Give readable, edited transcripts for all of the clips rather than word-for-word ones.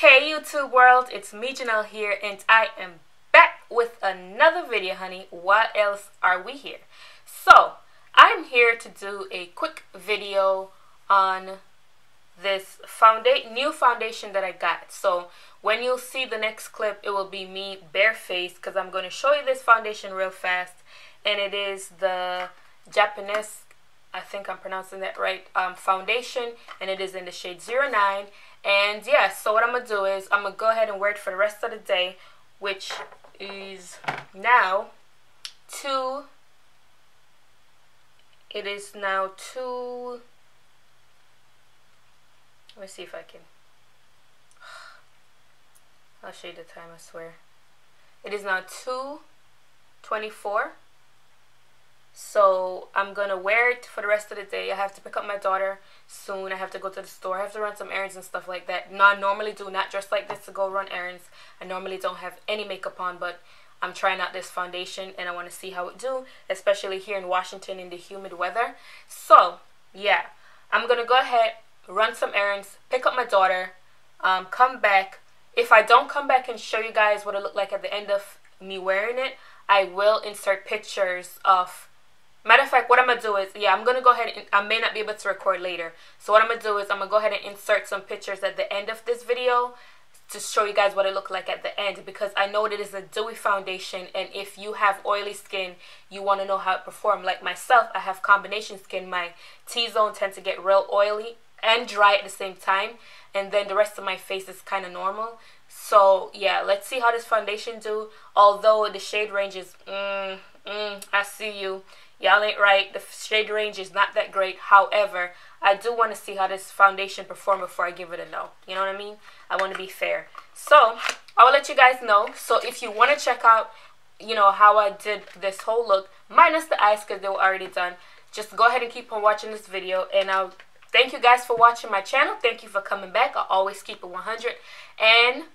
Hey YouTube world, it's me Janelle here and I am back with another video, honey. Why else are we here? So, I'm here to do a quick video on this new foundation that I got. So, when you'll see the next clip, it will be me barefaced because I'm going to show you this foundation real fast. And it is the Japonesque, I think I'm pronouncing that right, foundation, and it is in the shade 09. And yeah, so what I'm going to do is I'm going to go ahead and wear it for the rest of the day, which is now it is now let me see if I can, I'll show you the time, I swear. It is now 2:24. So I'm gonna wear it for the rest of the day. I have to pick up my daughter soon. I have to go to the store. I have to run some errands and stuff like that. No, I normally do not dress like this to go run errands. I normally don't have any makeup on, but I'm trying out this foundation and I want to see how it do, especially here in Washington in the humid weather. So yeah, I'm gonna go ahead, run some errands, pick up my daughter, come back. If I don't come back and show you guys what it looked like at the end of me wearing it, I will insert pictures of. Matter of fact, what I'm going to do is, yeah, I'm going to go ahead and, I may not be able to record later. So what I'm going to do is, I'm going to go ahead and insert some pictures at the end of this video to show you guys what it looked like at the end. Because I know that it is a dewy foundation, and if you have oily skin, you want to know how it performs. Like myself, I have combination skin. My T-zone tends to get real oily and dry at the same time. And then the rest of my face is kind of normal. So yeah, let's see how this foundation do. Although the shade range is, I see you. Y'all ain't right. The shade range is not that great. However, I do want to see how this foundation perform before I give it a no. You know what I mean? I want to be fair. So, I will let you guys know. So, if you want to check out, you know, how I did this whole look, minus the eyes because they were already done, just go ahead and keep on watching this video. And I'll thank you guys for watching my channel. Thank you for coming back. I always keep it 100 and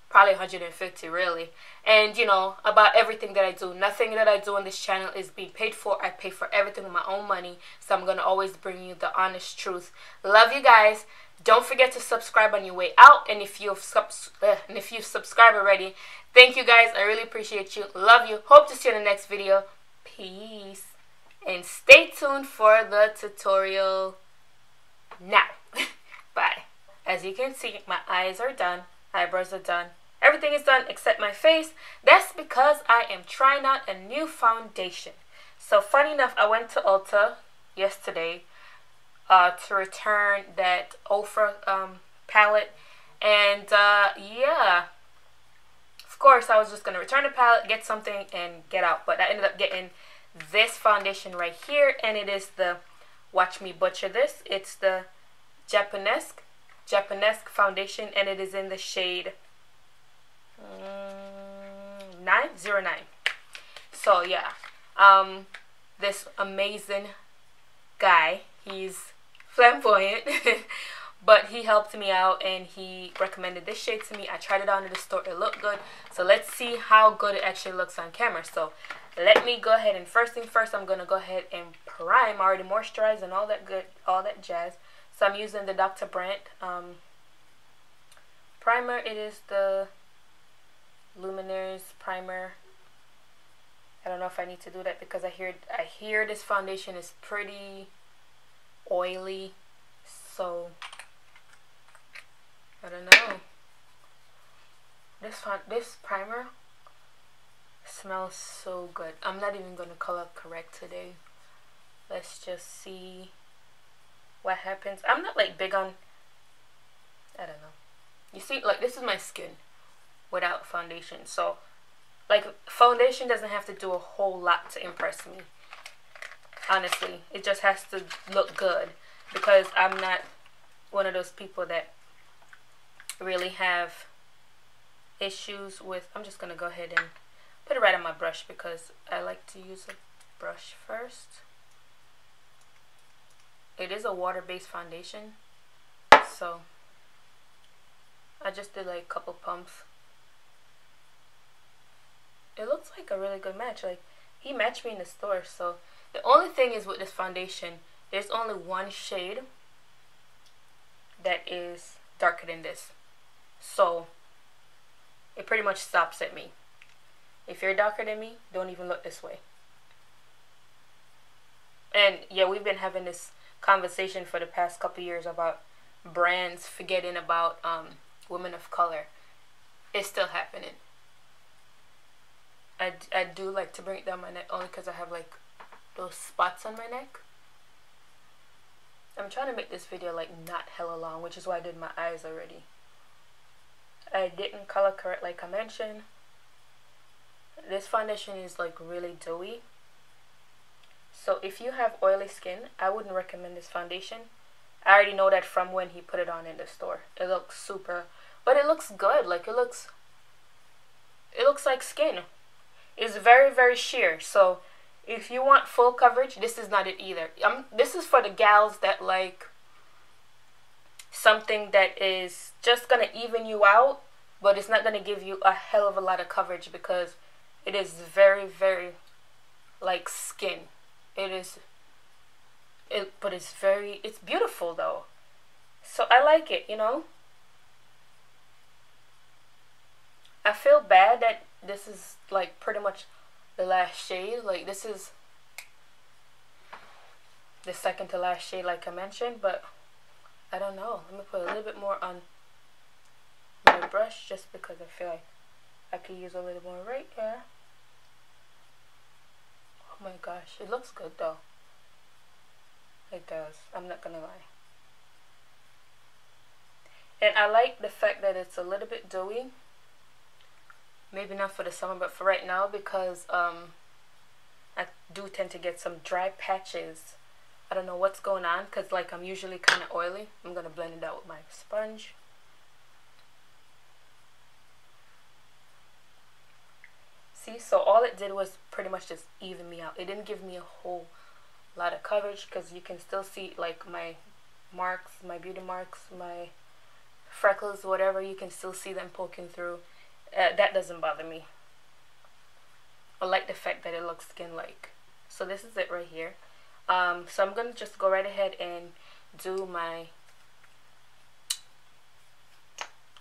probably 150 really. And you know, about everything that I do, nothing that I do on this channel is being paid for. I pay for everything with my own money, so I'm gonna always bring you the honest truth. Love you guys. Don't forget to subscribe on your way out, and if you've subscribed already, thank you guys. I really appreciate you. Love you. Hope to see you in the next video. Peace, and stay tuned for the tutorial now. Bye. As you can see, my eyes are done, eyebrows are done. Everything is done except my face. That's because I am trying out a new foundation. So funny enough, I went to Ulta yesterday to return that Ofra palette. And yeah, of course I was just going to return the palette, get something, and get out. But I ended up getting this foundation right here. And it is the, watch me butcher this, it's the Japonesque foundation. And it is in the shade 09. So yeah, this amazing guy, he's flamboyant but he helped me out and he recommended this shade to me. I tried it on in the store, it looked good. So let's see how good it actually looks on camera. So let me go ahead and first thing first, I'm gonna go ahead and prime. I already moisturized and all that jazz. So I'm using the Dr. Brandt primer. It is the Luminaires primer. I don't know if I need to do that because I hear this foundation is pretty oily, so I don't know. This primer smells so good. I'm not even gonna color correct today. Let's just see what happens. I'm not like big on, I don't know. You see, like this is my skin without foundation, so like foundation doesn't have to do a whole lot to impress me, honestly. It just has to look good because I'm not one of those people that really have issues with, I'm just gonna go ahead and put it right on my brush because I like to use a brush first. It is a water-based foundation, so I just did like a couple pumps. It looks like a really good match. Like, he matched me in the store. So the only thing is with this foundation, there's only one shade that is darker than this. So it pretty much stops at me. If you're darker than me, don't even look this way. And yeah, we've been having this conversation for the past couple years about brands forgetting about women of color. It's still happening. I do like to bring it down my neck only because I have like those spots on my neck. I'm trying to make this video like not hella long, which is why I did my eyes already. I didn't color correct like I mentioned. This foundation is like really dewy. So if you have oily skin, I wouldn't recommend this foundation. I already know that from when he put it on in the store. It looks super, but it looks good. Like it looks like skin. It's very, very sheer. So if you want full coverage, this is not it either. This is for the gals that like something that is just gonna even you out, but it's not gonna give you a hell of a lot of coverage, because it is very, very like skin. But it's beautiful though. So I like it, you know. I feel bad that this is like pretty much the last shade. Like this is the second to last shade like I mentioned, but I don't know. Let me put a little bit more on my brush just because I feel like I could use a little more right here. Oh my gosh, it looks good though. It does. I'm not gonna lie. And I like the fact that it's a little bit dewy. Maybe not for the summer, but for right now, because I do tend to get some dry patches. I don't know what's going on, because like I'm usually kind of oily. I'm gonna blend it out with my sponge. See, so all it did was pretty much just even me out. It didn't give me a whole lot of coverage, because you can still see like my marks, my beauty marks, my freckles, whatever. You can still see them poking through. That doesn't bother me. I like the fact that it looks skin-like. So this is it right here. So I'm gonna just go right ahead and do my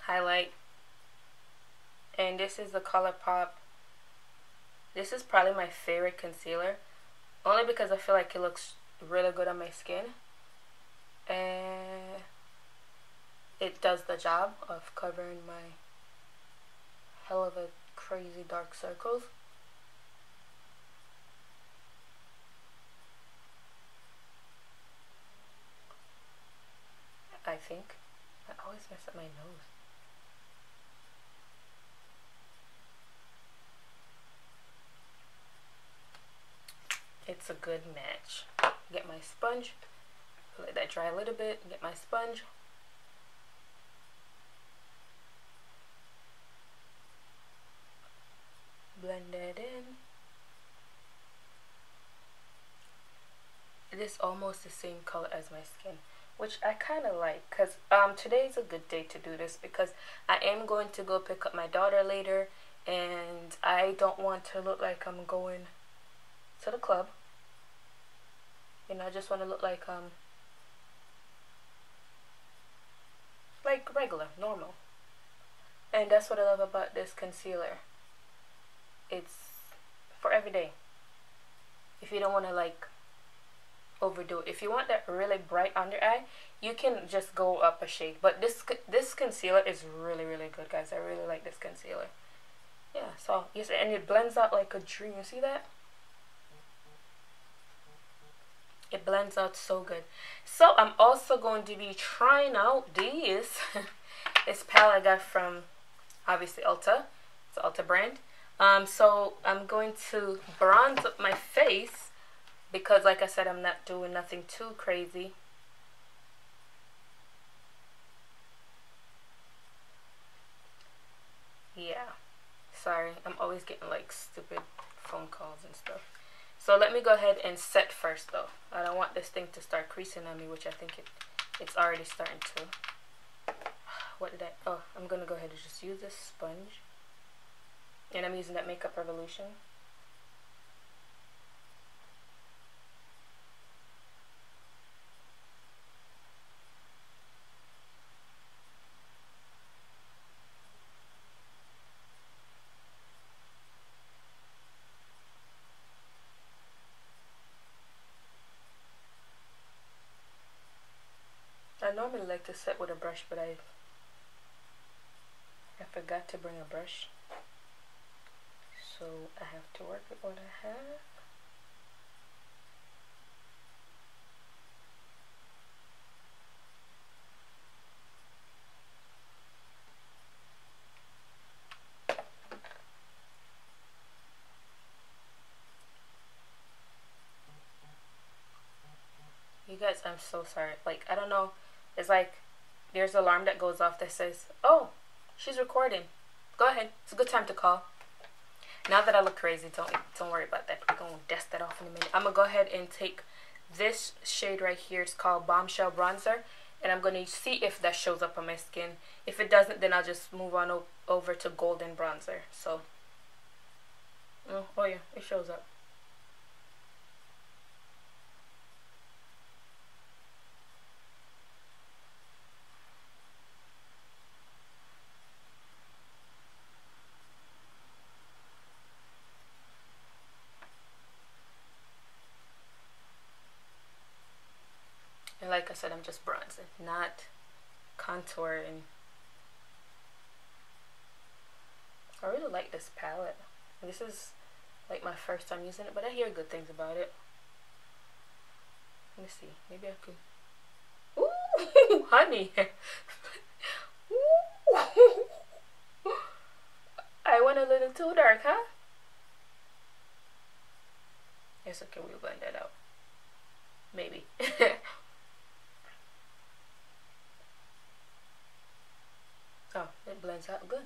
highlight. And this is the ColourPop. This is probably my favorite concealer, only because I feel like it looks really good on my skin, and it does the job of covering my hell of a crazy dark circles. I think I always mess up my nose. It's a good match. Get my sponge, let that dry a little bit, get my sponge. Blend that in. It is almost the same color as my skin, which I kind of like, because today's a good day to do this, because I am going to go pick up my daughter later, and I don't want to look like I'm going to the club. You know, I just want to look like regular, normal. And that's what I love about this concealer. It's for every day. If you don't want to like overdo it. If you want that really bright under eye, you can just go up a shade. But this concealer is really, really good, guys. I really like this concealer. Yeah, so yes, and it blends out like a dream. You see that? It blends out so good. So I'm also going to be trying out this palette I got from obviously Ulta. It's an Ulta brand. So I'm going to bronze up my face, because like I said, I'm not doing nothing too crazy. Yeah, sorry, I'm always getting like stupid phone calls and stuff. So let me go ahead and set first though. I don't want this thing to start creasing on me, which I think it's already starting to. What did I, oh, I'm gonna go ahead and just use this sponge. And I'm using that Makeup Revolution. normally like to set with a brush, but I forgot to bring a brush. So I have to work with what I have. You guys, I'm so sorry. Like, I don't know. It's like there's an alarm that goes off that says, oh, she's recording. Go ahead. It's a good time to call. Now that I look crazy, don't worry about that. We're going to dust that off in a minute. I'm going to go ahead and take this shade right here. It's called Bombshell Bronzer. And I'm going to see if that shows up on my skin. If it doesn't, then I'll just move on over to Golden Bronzer. So, oh yeah, it shows up. And like I said, I'm just bronzing, not contouring. I really like this palette. This is like my first time using it, but I hear good things about it. Let me see. Maybe I could. Ooh, honey. Ooh. I went a little too dark, huh? It's okay. We'll blend that out. Maybe. Oh, it blends out good.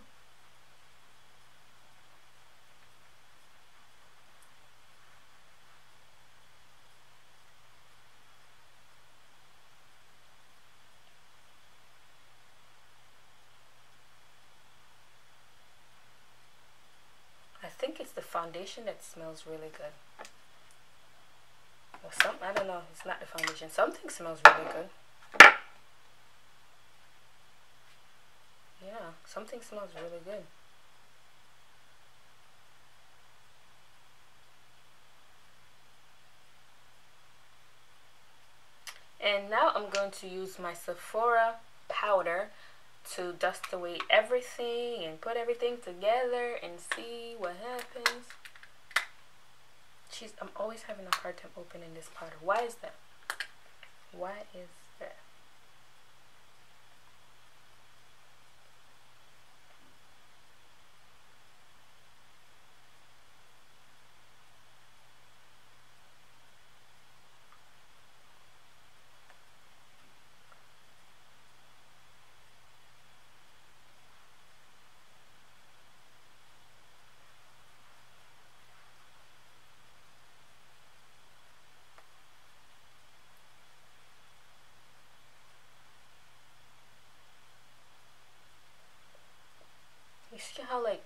I think it's the foundation that smells really good. Or something, I don't know. It's not the foundation. Something smells really good. Yeah, something smells really good. And now I'm going to use my Sephora powder to dust away everything and put everything together and see what happens. Jeez, I'm always having a hard time opening this powder. Why is that? Why is that? You see how like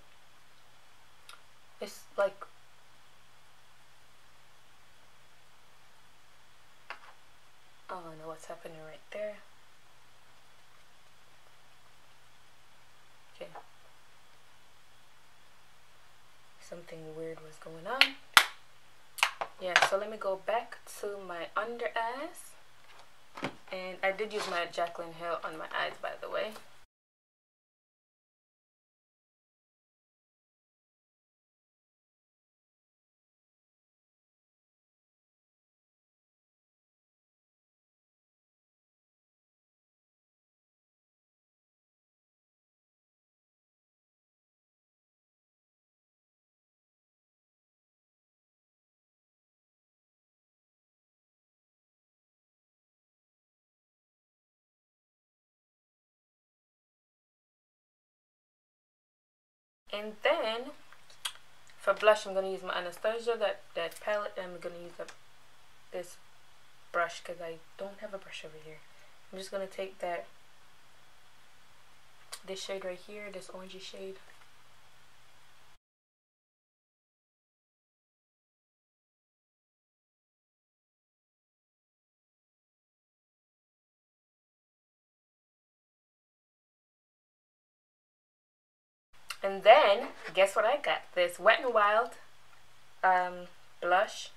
it's like I don't know what's happening right there. Okay. Something weird was going on. Yeah, so let me go back to my under eyes. And I did use my Jaclyn Hill on my eyes, by the way. And then for blush, I'm going to use my Anastasia, that palette, and I'm going to use this brush because I don't have a brush over here. I'm just going to take this shade right here, this orangey shade. And then, guess what I got? This Wet n Wild blush.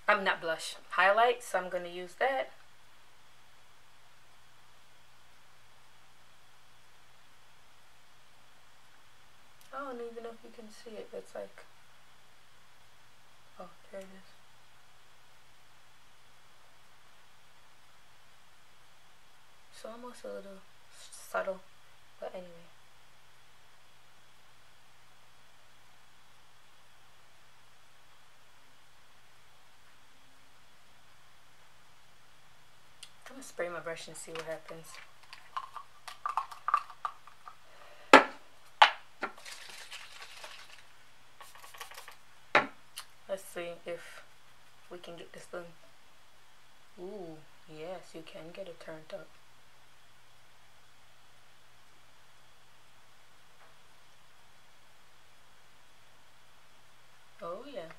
Not blush, highlight. So I'm going to use that. you can see it. It's like, oh, there it is. It's almost a little subtle, but anyway. I'm gonna spray my brush and see what happens. Let's see if we can get this done. Ooh, yes, you can get it turned up. Oh yeah.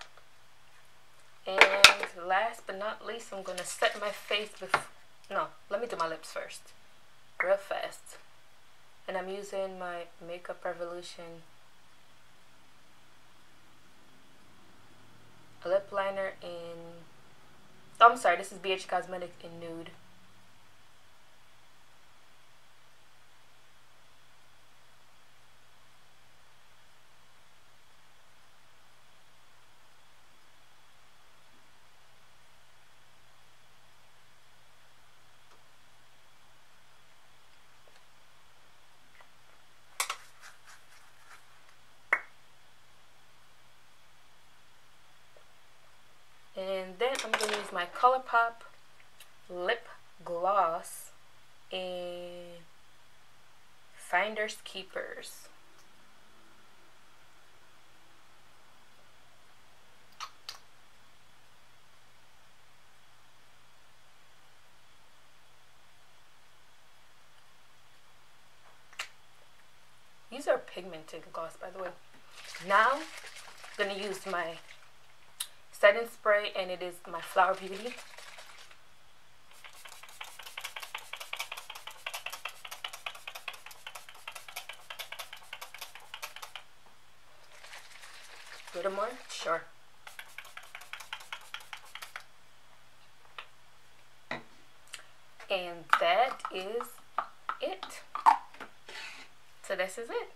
And last but not least, I'm gonna set my face before. No, let me do my lips first, real fast. And I'm using my Makeup Revolution lip liner in, oh, I'm sorry, this is BH Cosmetics in Nude. And then I'm going to use my ColourPop lip gloss in Finders Keepers. These are pigmented gloss, by the way. Now I'm going to use my setting spray, and it is my Flower Beauty. A little more? Sure. And that is it. So this is it.